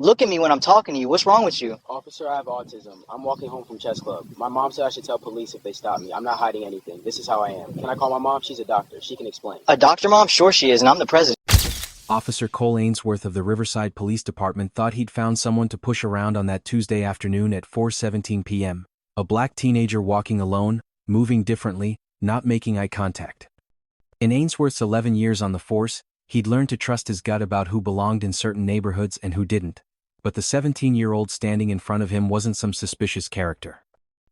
Look at me when I'm talking to you. What's wrong with you? Officer, I have autism. I'm walking home from chess club. My mom said I should tell police if they stop me. I'm not hiding anything. This is how I am. Can I call my mom? She's a doctor. She can explain. A doctor, Mom? Sure she is, and I'm the president. Officer Cole Ainsworth of the Riverside Police Department thought he'd found someone to push around on that Tuesday afternoon at 4:17 p.m. A black teenager walking alone, moving differently, not making eye contact. In Ainsworth's 11 years on the force, he'd learned to trust his gut about who belonged in certain neighborhoods and who didn't. But the 17-year-old standing in front of him wasn't some suspicious character.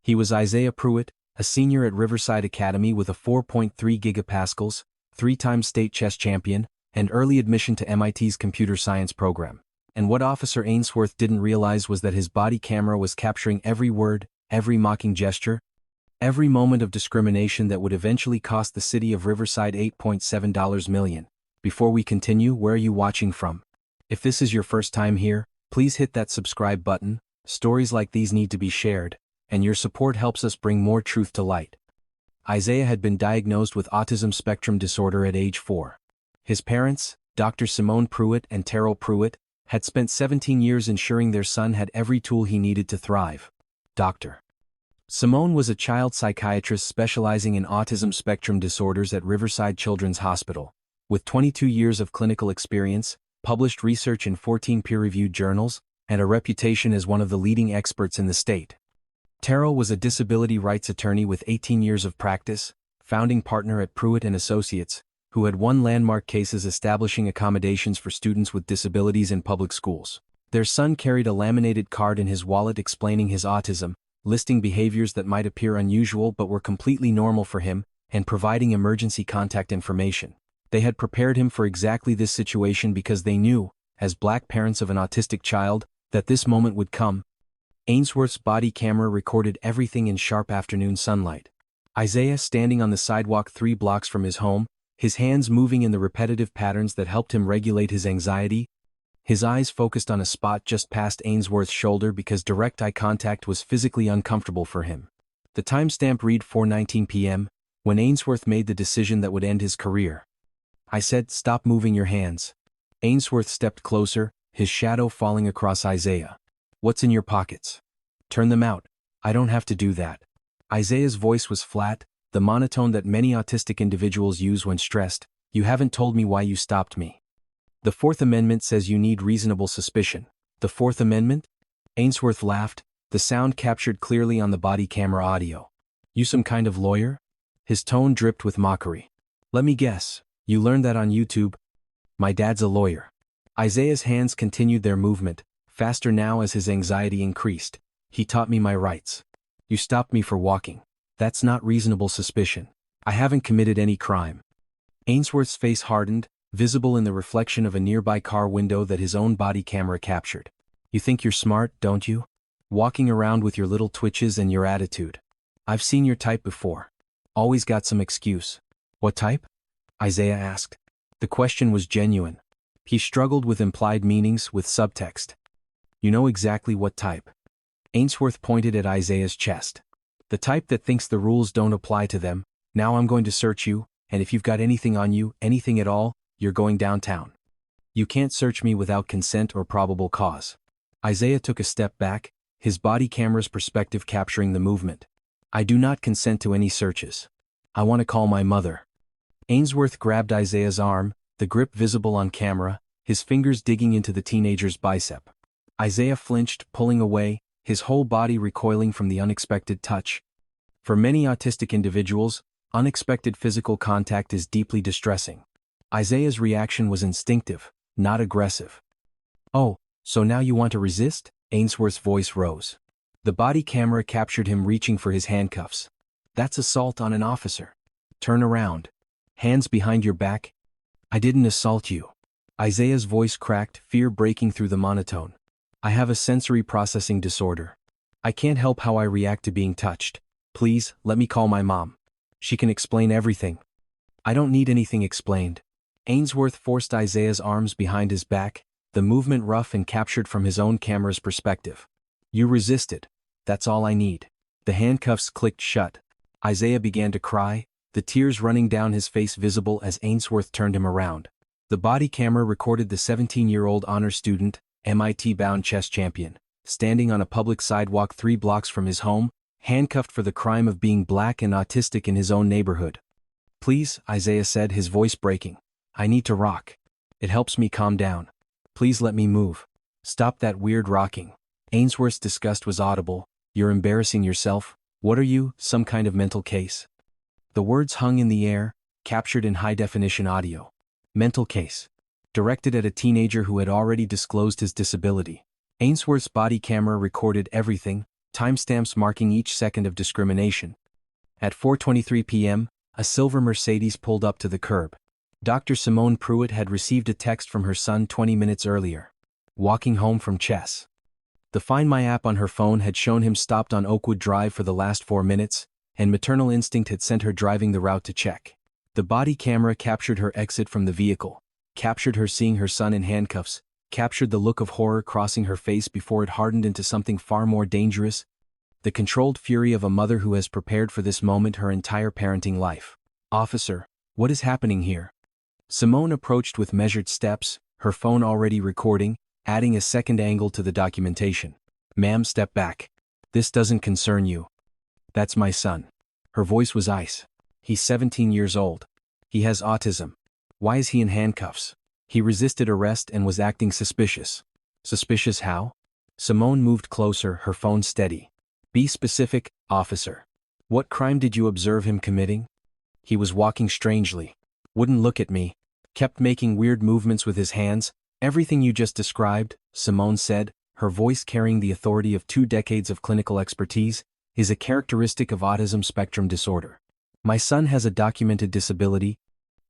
He was Isaiah Pruitt, a senior at Riverside Academy with a 4.3 gigapascals, 3-time state chess champion, and early admission to MIT's computer science program. And what Officer Ainsworth didn't realize was that his body camera was capturing every word, every mocking gesture, every moment of discrimination that would eventually cost the city of Riverside $8.7 million. Before we continue, where are you watching from? If this is your first time here, please hit that subscribe button. Stories like these need to be shared, and your support helps us bring more truth to light. Isaiah had been diagnosed with autism spectrum disorder at age 4. His parents, Dr. Simone Pruitt and Terrell Pruitt, had spent 17 years ensuring their son had every tool he needed to thrive. Dr. Simone was a child psychiatrist specializing in autism spectrum disorders at Riverside Children's Hospital. With 22 years of clinical experience, published research in 14 peer-reviewed journals, and a reputation as one of the leading experts in the state. Terrell was a disability rights attorney with 18 years of practice, founding partner at Pruitt and Associates, who had won landmark cases establishing accommodations for students with disabilities in public schools. Their son carried a laminated card in his wallet explaining his autism, listing behaviors that might appear unusual but were completely normal for him, and providing emergency contact information. They had prepared him for exactly this situation because they knew, as black parents of an autistic child, that this moment would come. Ainsworth's body camera recorded everything in sharp afternoon sunlight. Isaiah standing on the sidewalk 3 blocks from his home, his hands moving in the repetitive patterns that helped him regulate his anxiety, his eyes focused on a spot just past Ainsworth's shoulder because direct eye contact was physically uncomfortable for him. The timestamp read 4:19 p.m., when Ainsworth made the decision that would end his career. I said, "Stop moving your hands." Ainsworth stepped closer, his shadow falling across Isaiah. "What's in your pockets? Turn them out. I don't have to do that." Isaiah's voice was flat, the monotone that many autistic individuals use when stressed. "You haven't told me why you stopped me." "The Fourth Amendment says you need reasonable suspicion." "The Fourth Amendment?" Ainsworth laughed, the sound captured clearly on the body camera audio. "You some kind of lawyer?" His tone dripped with mockery. "Let me guess. You learned that on YouTube?" "My dad's a lawyer." Isaiah's hands continued their movement, faster now as his anxiety increased. "He taught me my rights." "You stopped me for walking. That's not reasonable suspicion. I haven't committed any crime." Ainsworth's face hardened, visible in the reflection of a nearby car window that his own body camera captured. "You think you're smart, don't you? Walking around with your little twitches and your attitude. I've seen your type before. Always got some excuse." "What type?" Isaiah asked. The question was genuine. He struggled with implied meanings, with subtext. "You know exactly what type." Ainsworth pointed at Isaiah's chest. "The type that thinks the rules don't apply to them. Now I'm going to search you, and if you've got anything on you, anything at all, you're going downtown. You can't search me without consent or probable cause." Isaiah took a step back, his body camera's perspective capturing the movement. "I do not consent to any searches. I want to call my mother." Ainsworth grabbed Isaiah's arm, the grip visible on camera, his fingers digging into the teenager's bicep. Isaiah flinched, pulling away, his whole body recoiling from the unexpected touch. For many autistic individuals, unexpected physical contact is deeply distressing. Isaiah's reaction was instinctive, not aggressive. "Oh, so now you want to resist?" Ainsworth's voice rose. The body camera captured him reaching for his handcuffs. "That's assault on an officer. Turn around. Hands behind your back." "I didn't assault you." Isaiah's voice cracked, fear breaking through the monotone. "I have a sensory processing disorder. I can't help how I react to being touched. Please, let me call my mom. She can explain everything." "I don't need anything explained." Ainsworth forced Isaiah's arms behind his back, the movement rough and captured from his own camera's perspective. "You resisted. That's all I need." The handcuffs clicked shut. Isaiah began to cry, the tears running down his face visible as Ainsworth turned him around. The body camera recorded the 17-year-old honor student, MIT-bound chess champion, standing on a public sidewalk 3 blocks from his home, handcuffed for the crime of being black and autistic in his own neighborhood. "Please," Isaiah said, his voice breaking. "I need to rock. It helps me calm down. Please let me move. Stop that weird rocking." Ainsworth's disgust was audible. "You're embarrassing yourself. What are you, some kind of mental case?" The words hung in the air, captured in high-definition audio. Mental case. Directed at a teenager who had already disclosed his disability. Ainsworth's body camera recorded everything, timestamps marking each second of discrimination. At 4:23 p.m., a silver Mercedes pulled up to the curb. Dr. Simone Pruitt had received a text from her son 20 minutes earlier. Walking home from chess. The Find My app on her phone had shown him stopped on Oakwood Drive for the last 4 minutes, and maternal instinct had sent her driving the route to check. The body camera captured her exit from the vehicle, captured her seeing her son in handcuffs, captured the look of horror crossing her face before it hardened into something far more dangerous, the controlled fury of a mother who has prepared for this moment her entire parenting life. "Officer, what is happening here?" Simone approached with measured steps, her phone already recording, adding a second angle to the documentation. "Ma'am, step back. This doesn't concern you." "That's my son." Her voice was ice. "He's 17 years old. He has autism. Why is he in handcuffs?" He resisted arrest and was acting suspicious. "Suspicious how?" Simone moved closer, her phone steady. "Be specific, officer. What crime did you observe him committing?" "He was walking strangely. Wouldn't look at me. Kept making weird movements with his hands. Everything you just described," Simone said, her voice carrying the authority of 2 decades of clinical expertise, "is a characteristic of autism spectrum disorder. My son has a documented disability.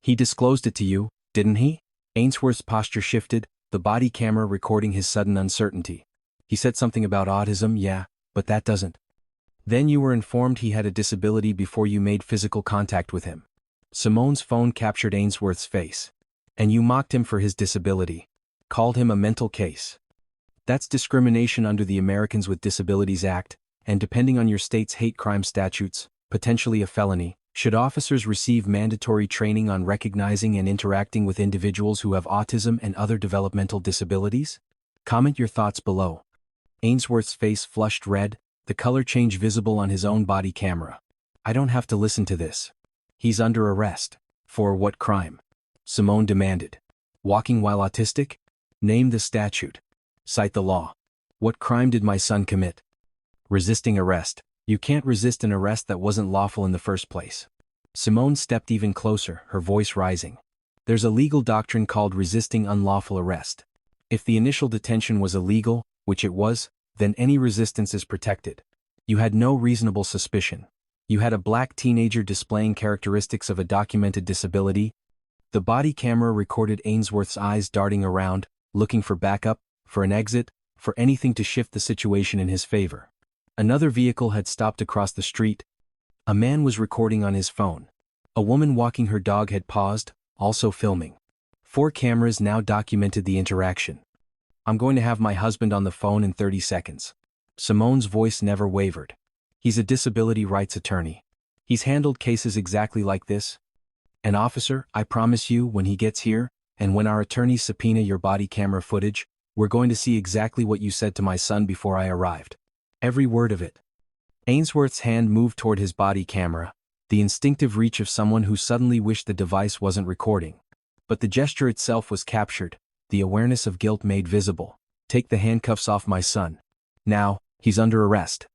He disclosed it to you, didn't he?" Ainsworth's posture shifted, the body camera recording his sudden uncertainty. "He said something about autism, yeah, but that doesn't." "Then you were informed he had a disability before you made physical contact with him." Simone's phone captured Ainsworth's face. "And you mocked him for his disability. Called him a mental case. That's discrimination under the Americans with Disabilities Act, and depending on your state's hate crime statutes, potentially a felony. Should officers receive mandatory training on recognizing and interacting with individuals who have autism and other developmental disabilities? Comment your thoughts below." Ainsworth's face flushed red, the color change visible on his own body camera. "I don't have to listen to this. He's under arrest." "For what crime?" Simone demanded. "Walking while autistic? Name the statute. Cite the law." "What crime did my son commit?" "Resisting arrest. You can't resist an arrest that wasn't lawful in the first place." Simone stepped even closer, her voice rising. "There's a legal doctrine called resisting unlawful arrest. If the initial detention was illegal, which it was, then any resistance is protected. You had no reasonable suspicion. You had a black teenager displaying characteristics of a documented disability." The body camera recorded Ainsworth's eyes darting around, looking for backup, for an exit, for anything to shift the situation in his favor. Another vehicle had stopped across the street. A man was recording on his phone. A woman walking her dog had paused, also filming. 4 cameras now documented the interaction. "I'm going to have my husband on the phone in 30 seconds. Simone's voice never wavered. "He's a disability rights attorney. He's handled cases exactly like this. And officer, I promise you, when he gets here, and when our attorneys subpoena your body camera footage, we're going to see exactly what you said to my son before I arrived. Every word of it." Ainsworth's hand moved toward his body camera, the instinctive reach of someone who suddenly wished the device wasn't recording. But the gesture itself was captured, the awareness of guilt made visible. "Take the handcuffs off my son. Now, he's under arrest."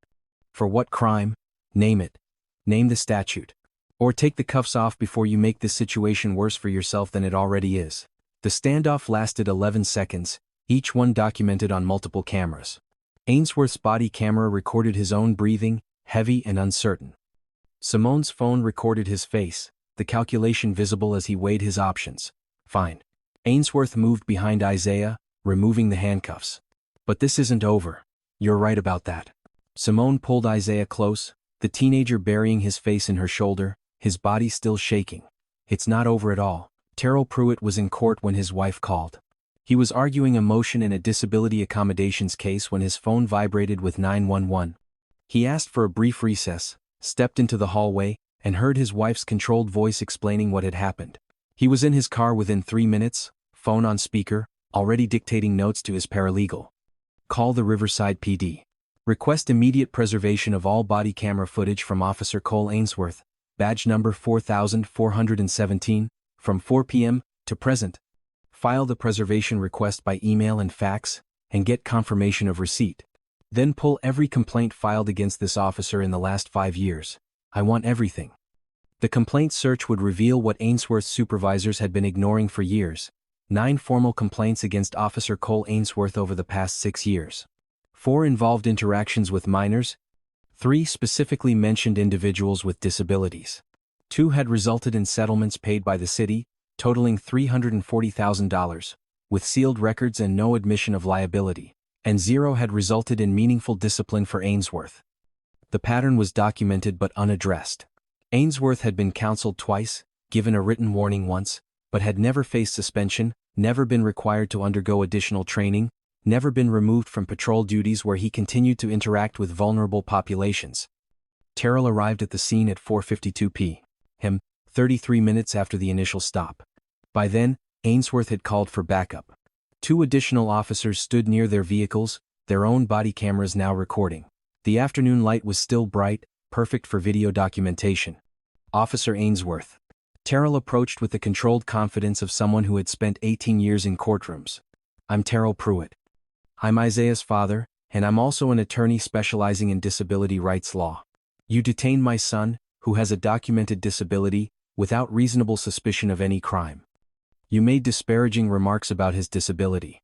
"For what crime? Name it. Name the statute. Or take the cuffs off before you make this situation worse for yourself than it already is." The standoff lasted 11 seconds, each one documented on multiple cameras. Ainsworth's body camera recorded his own breathing, heavy and uncertain. Simone's phone recorded his face, the calculation visible as he weighed his options. "Fine." Ainsworth moved behind Isaiah, removing the handcuffs. "But this isn't over. You're right about that." Simone pulled Isaiah close, the teenager burying his face in her shoulder, his body still shaking. "It's not over at all." Terrell Pruitt was in court when his wife called. He was arguing a motion in a disability accommodations case when his phone vibrated with 911. He asked for a brief recess, stepped into the hallway, and heard his wife's controlled voice explaining what had happened. He was in his car within 3 minutes, phone on speaker, already dictating notes to his paralegal. Call the Riverside PD. Request immediate preservation of all body camera footage from Officer Cole Ainsworth, badge number 4417, from 4 p.m. to present. File the preservation request by email and fax, and get confirmation of receipt. Then pull every complaint filed against this officer in the last 5 years. I want everything. The complaint search would reveal what Ainsworth's supervisors had been ignoring for years. 9 formal complaints against Officer Cole Ainsworth over the past 6 years. 4 involved interactions with minors. 3 specifically mentioned individuals with disabilities. 2 had resulted in settlements paid by the city, totaling $340,000, with sealed records and no admission of liability, and 0 had resulted in meaningful discipline for Ainsworth. The pattern was documented but unaddressed. Ainsworth had been counseled twice, given a written warning once, but had never faced suspension, never been required to undergo additional training, never been removed from patrol duties where he continued to interact with vulnerable populations. Terrell arrived at the scene at 4:52 p.m., 33 minutes after the initial stop. By then, Ainsworth had called for backup. 2 additional officers stood near their vehicles, their own body cameras now recording. The afternoon light was still bright, perfect for video documentation. Officer Ainsworth. Terrell approached with the controlled confidence of someone who had spent 18 years in courtrooms. I'm Terrell Pruitt. I'm Isaiah's father, and I'm also an attorney specializing in disability rights law. You detained my son, who has a documented disability, without reasonable suspicion of any crime. You made disparaging remarks about his disability.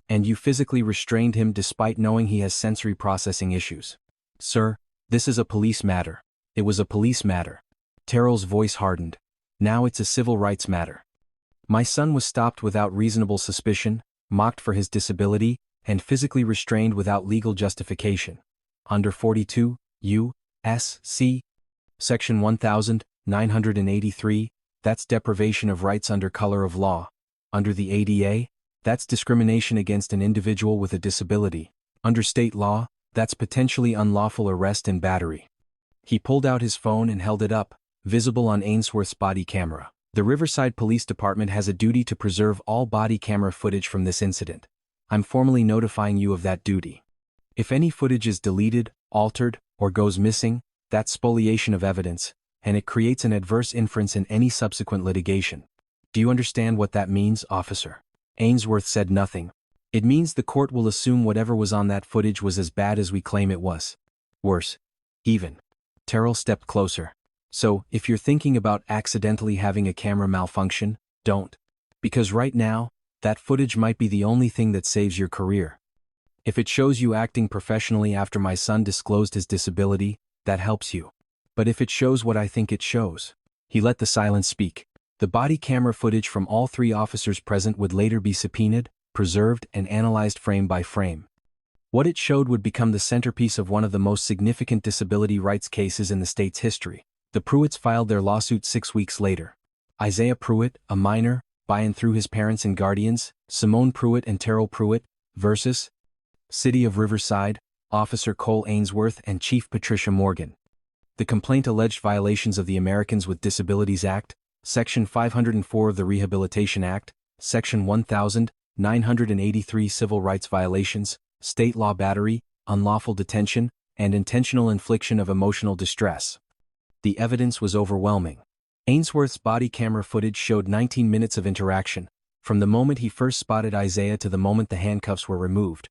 And you physically restrained him despite knowing he has sensory processing issues. Sir, this is a police matter. It was a police matter. Terrell's voice hardened. Now it's a civil rights matter. My son was stopped without reasonable suspicion, mocked for his disability, and physically restrained without legal justification. Under 42 U.S.C. Section 1983, that's deprivation of rights under color of law. Under the ADA, that's discrimination against an individual with a disability. Under state law, that's potentially unlawful arrest and battery. He pulled out his phone and held it up, visible on Ainsworth's body camera. The Riverside Police Department has a duty to preserve all body camera footage from this incident. I'm formally notifying you of that duty. If any footage is deleted, altered, or goes missing, that's spoliation of evidence, and it creates an adverse inference in any subsequent litigation. Do you understand what that means, officer? Ainsworth said nothing. It means the court will assume whatever was on that footage was as bad as we claim it was. Worse. Even. Terrell stepped closer. So, if you're thinking about accidentally having a camera malfunction, don't. Because right now, that footage might be the only thing that saves your career. If it shows you acting professionally after my son disclosed his disability, that helps you. But if it shows what I think it shows. He let the silence speak. The body camera footage from all 3 officers present would later be subpoenaed, preserved, and analyzed frame by frame. What it showed would become the centerpiece of one of the most significant disability rights cases in the state's history. The Pruitts filed their lawsuit 6 weeks later. Isaiah Pruitt, a minor, by and through his parents and guardians, Simone Pruitt and Terrell Pruitt, versus City of Riverside, Officer Cole Ainsworth and Chief Patricia Morgan. The complaint alleged violations of the Americans with Disabilities Act, Section 504 of the Rehabilitation Act, Section 1983 civil rights violations, state law battery, unlawful detention, and intentional infliction of emotional distress. The evidence was overwhelming. Ainsworth's body camera footage showed 19 minutes of interaction, from the moment he first spotted Isaiah to the moment the handcuffs were removed.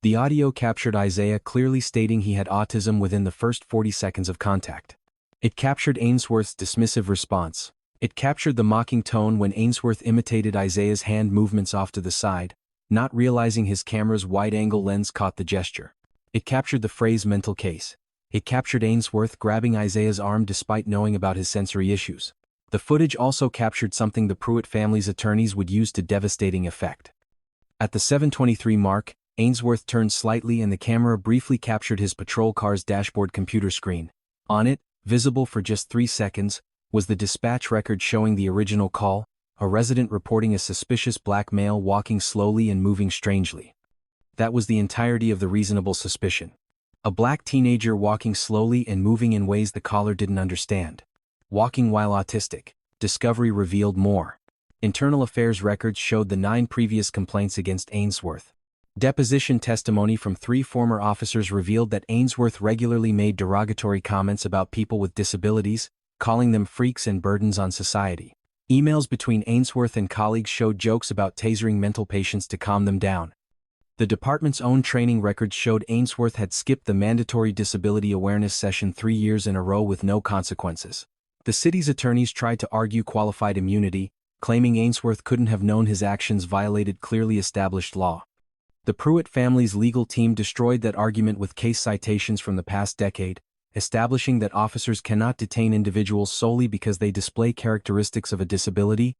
The audio captured Isaiah clearly stating he had autism within the first 40 seconds of contact. It captured Ainsworth's dismissive response. It captured the mocking tone when Ainsworth imitated Isaiah's hand movements off to the side, not realizing his camera's wide-angle lens caught the gesture. It captured the phrase mental case. It captured Ainsworth grabbing Isaiah's arm despite knowing about his sensory issues. The footage also captured something the Pruitt family's attorneys would use to devastating effect. At the 7:23 mark, Ainsworth turned slightly and the camera briefly captured his patrol car's dashboard computer screen. On it, visible for just 3 seconds, was the dispatch record showing the original call, a resident reporting a suspicious black male walking slowly and moving strangely. That was the entirety of the reasonable suspicion. A black teenager walking slowly and moving in ways the caller didn't understand. Walking while autistic. Discovery revealed more. Internal affairs records showed the 9 previous complaints against Ainsworth. Deposition testimony from 3 former officers revealed that Ainsworth regularly made derogatory comments about people with disabilities, calling them freaks and burdens on society. Emails between Ainsworth and colleagues showed jokes about tasering mental patients to calm them down. The department's own training records showed Ainsworth had skipped the mandatory disability awareness session 3 years in a row with no consequences. The city's attorneys tried to argue qualified immunity, claiming Ainsworth couldn't have known his actions violated clearly established law. The Pruitt family's legal team destroyed that argument with case citations from the past decade, establishing that officers cannot detain individuals solely because they display characteristics of a disability,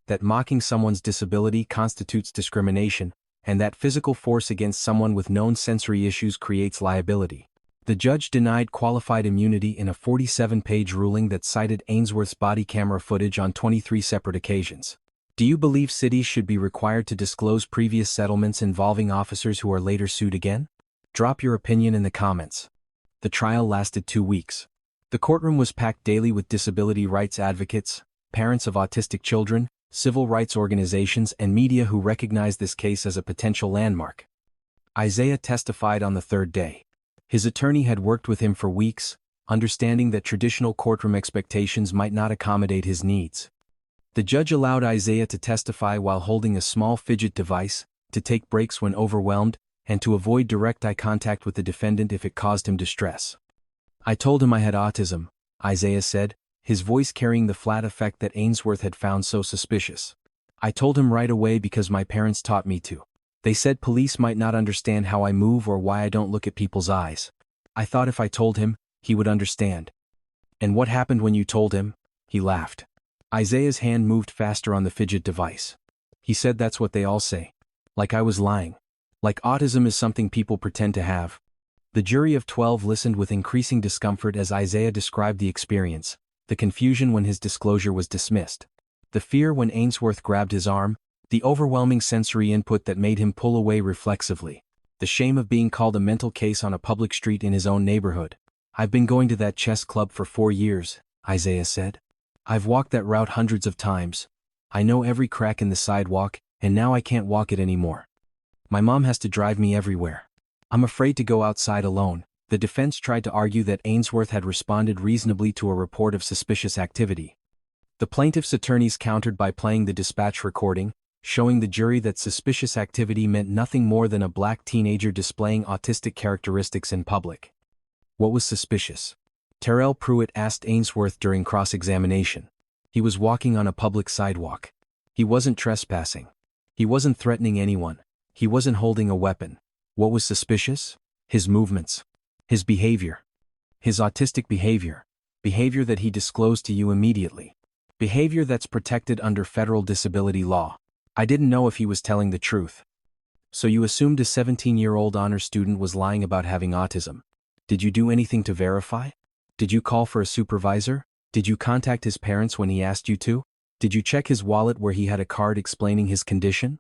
that mocking someone's disability constitutes discrimination, and that physical force against someone with known sensory issues creates liability. The judge denied qualified immunity in a 47-page ruling that cited Ainsworth's body camera footage on 23 separate occasions. Do you believe cities should be required to disclose previous settlements involving officers who are later sued again? Drop your opinion in the comments. The trial lasted 2 weeks. The courtroom was packed daily with disability rights advocates, parents of autistic children, civil rights organizations, and media who recognized this case as a potential landmark. Isaiah testified on the 3rd day. His attorney had worked with him for weeks, understanding that traditional courtroom expectations might not accommodate his needs. The judge allowed Isaiah to testify while holding a small fidget device, to take breaks when overwhelmed, and to avoid direct eye contact with the defendant if it caused him distress. I told him I had autism, Isaiah said, his voice carrying the flat effect that Ainsworth had found so suspicious. I told him right away because my parents taught me to. They said police might not understand how I move or why I don't look at people's eyes. I thought if I told him, he would understand. And what happened when you told him? He laughed. Isaiah's hand moved faster on the fidget device. He said that's what they all say. Like I was lying. Like autism is something people pretend to have. The jury of 12 listened with increasing discomfort as Isaiah described the experience, the confusion when his disclosure was dismissed, the fear when Ainsworth grabbed his arm, the overwhelming sensory input that made him pull away reflexively, the shame of being called a mental case on a public street in his own neighborhood. I've been going to that chess club for 4 years, Isaiah said. I've walked that route hundreds of times. I know every crack in the sidewalk, and now I can't walk it anymore. My mom has to drive me everywhere. I'm afraid to go outside alone. The defense tried to argue that Ainsworth had responded reasonably to a report of suspicious activity. The plaintiff's attorneys countered by playing the dispatch recording, showing the jury that suspicious activity meant nothing more than a black teenager displaying autistic characteristics in public. What was suspicious? Terrell Pruitt asked Ainsworth during cross-examination. He was walking on a public sidewalk. He wasn't trespassing. He wasn't threatening anyone. He wasn't holding a weapon. What was suspicious? His movements. His behavior. His autistic behavior. Behavior that he disclosed to you immediately. Behavior that's protected under federal disability law. I didn't know if he was telling the truth. So you assumed a 17-year-old honor student was lying about having autism. Did you do anything to verify? Did you call for a supervisor? Did you contact his parents when he asked you to? Did you check his wallet where he had a card explaining his condition?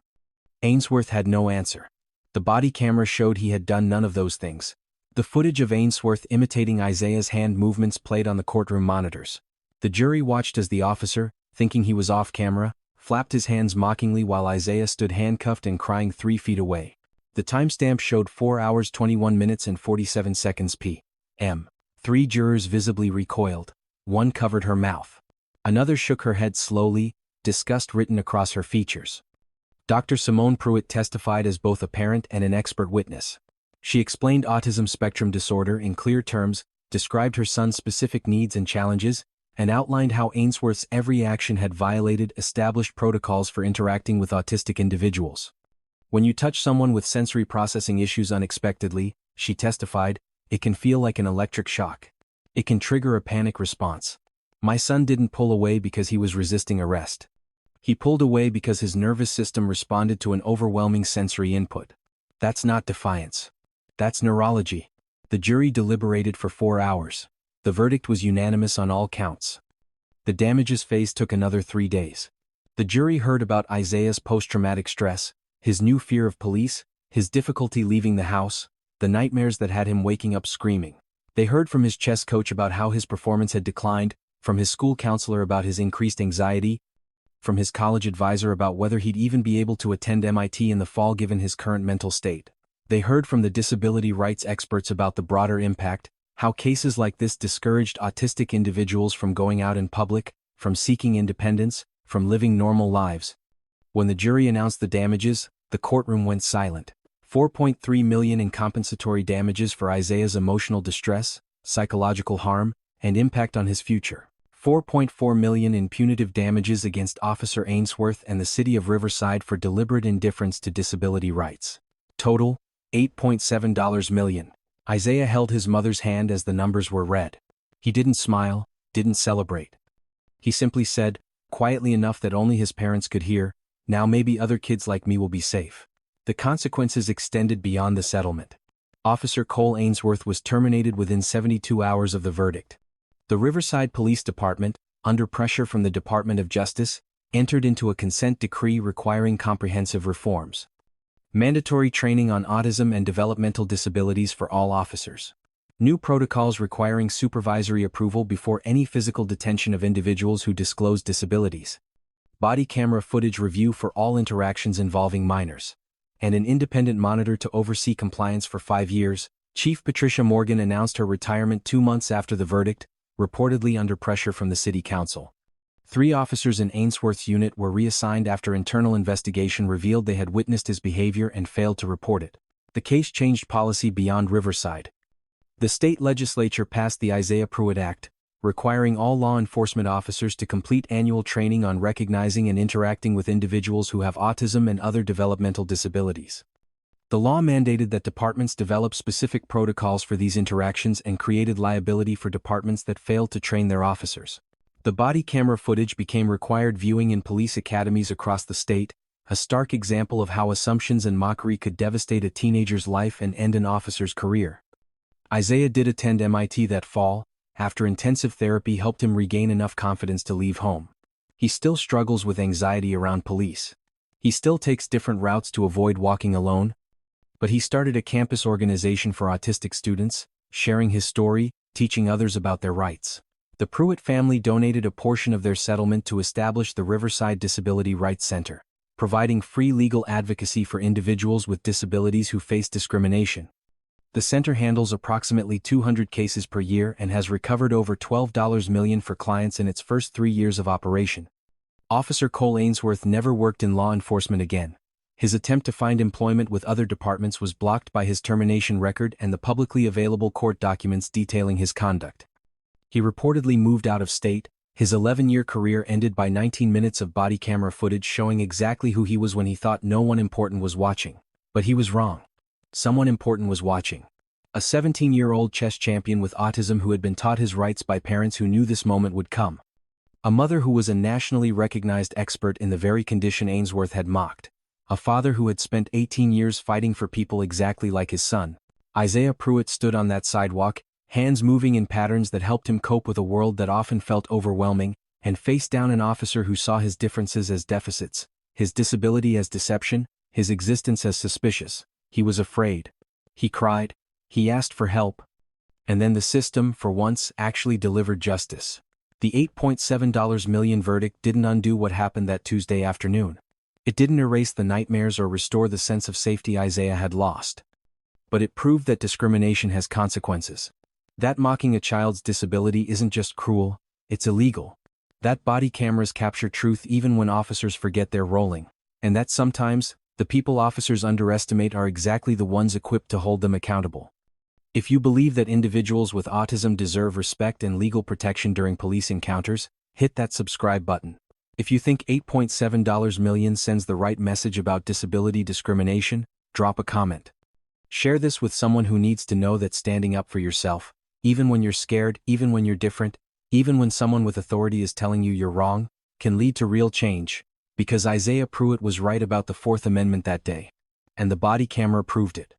Ainsworth had no answer. The body camera showed he had done none of those things. The footage of Ainsworth imitating Isaiah's hand movements played on the courtroom monitors. The jury watched as the officer, thinking he was off camera, flapped his hands mockingly while Isaiah stood handcuffed and crying 3 feet away. The timestamp showed 4 hours 21 minutes and 47 seconds p.m. 3 jurors visibly recoiled. One covered her mouth. Another shook her head slowly, disgust written across her features. Dr. Simone Pruitt testified as both a parent and an expert witness. She explained autism spectrum disorder in clear terms, described her son's specific needs and challenges, and outlined how Ainsworth's every action had violated established protocols for interacting with autistic individuals. When you touch someone with sensory processing issues unexpectedly, she testified, it can feel like an electric shock. It can trigger a panic response. My son didn't pull away because he was resisting arrest. He pulled away because his nervous system responded to an overwhelming sensory input. That's not defiance. That's neurology. The jury deliberated for 4 hours. The verdict was unanimous on all counts. The damages phase took another 3 days. The jury heard about Isaiah's post-traumatic stress, his new fear of police, his difficulty leaving the house, the nightmares that had him waking up screaming. They heard from his chess coach about how his performance had declined, from his school counselor about his increased anxiety, from his college advisor about whether he'd even be able to attend MIT in the fall given his current mental state. They heard from the disability rights experts about the broader impact, how cases like this discouraged autistic individuals from going out in public, from seeking independence, from living normal lives. When the jury announced the damages, the courtroom went silent. $4.3 million in compensatory damages for Isaiah's emotional distress, psychological harm, and impact on his future. $4.4 million in punitive damages against Officer Ainsworth and the city of Riverside for deliberate indifference to disability rights. Total, $8.7 million. Isaiah held his mother's hand as the numbers were read. He didn't smile, didn't celebrate. He simply said, quietly enough that only his parents could hear, "Now maybe other kids like me will be safe." The consequences extended beyond the settlement. Officer Cole Ainsworth was terminated within 72 hours of the verdict. The Riverside Police Department, under pressure from the Department of Justice, entered into a consent decree requiring comprehensive reforms. Mandatory training on autism and developmental disabilities for all officers. New protocols requiring supervisory approval before any physical detention of individuals who disclose disabilities. Body camera footage review for all interactions involving minors. And an independent monitor to oversee compliance for 5 years. Chief Patricia Morgan announced her retirement 2 months after the verdict, reportedly under pressure from the city council. 3 officers in Ainsworth's unit were reassigned after internal investigation revealed they had witnessed his behavior and failed to report it. The case changed policy beyond Riverside. The state legislature passed the Isaiah Pruitt Act, requiring all law enforcement officers to complete annual training on recognizing and interacting with individuals who have autism and other developmental disabilities. The law mandated that departments develop specific protocols for these interactions and created liability for departments that failed to train their officers. The body camera footage became required viewing in police academies across the state, a stark example of how assumptions and mockery could devastate a teenager's life and end an officer's career. Isaiah did attend MIT that fall, after intensive therapy helped him regain enough confidence to leave home. He still struggles with anxiety around police. He still takes different routes to avoid walking alone. But he started a campus organization for autistic students, sharing his story, teaching others about their rights. The Pruitt family donated a portion of their settlement to establish the Riverside Disability Rights Center, providing free legal advocacy for individuals with disabilities who face discrimination. The center handles approximately 200 cases per year and has recovered over $12 million for clients in its first 3 years of operation. Officer Cole Ainsworth never worked in law enforcement again. His attempt to find employment with other departments was blocked by his termination record and the publicly available court documents detailing his conduct. He reportedly moved out of state. His 11-year career ended by 19 minutes of body camera footage showing exactly who he was when he thought no one important was watching. But he was wrong. Someone important was watching. A 17-year-old chess champion with autism who had been taught his rights by parents who knew this moment would come. A mother who was a nationally recognized expert in the very condition Ainsworth had mocked. A father who had spent 18 years fighting for people exactly like his son. Isaiah Pruitt stood on that sidewalk, hands moving in patterns that helped him cope with a world that often felt overwhelming, and faced down an officer who saw his differences as deficits, his disability as deception, his existence as suspicious. He was afraid. He cried. He asked for help. And then the system, for once, actually delivered justice. The $8.7 million verdict didn't undo what happened that Tuesday afternoon. It didn't erase the nightmares or restore the sense of safety Isaiah had lost. But it proved that discrimination has consequences. That mocking a child's disability isn't just cruel, it's illegal. That body cameras capture truth even when officers forget they're rolling. And that sometimes, the people officers underestimate are exactly the ones equipped to hold them accountable. If you believe that individuals with autism deserve respect and legal protection during police encounters, hit that subscribe button. If you think $8.7 million sends the right message about disability discrimination, drop a comment. Share this with someone who needs to know that standing up for yourself, even when you're scared, even when you're different, even when someone with authority is telling you you're wrong, can lead to real change. Because Isaiah Pruitt was right about the Fourth Amendment that day. And the body camera proved it.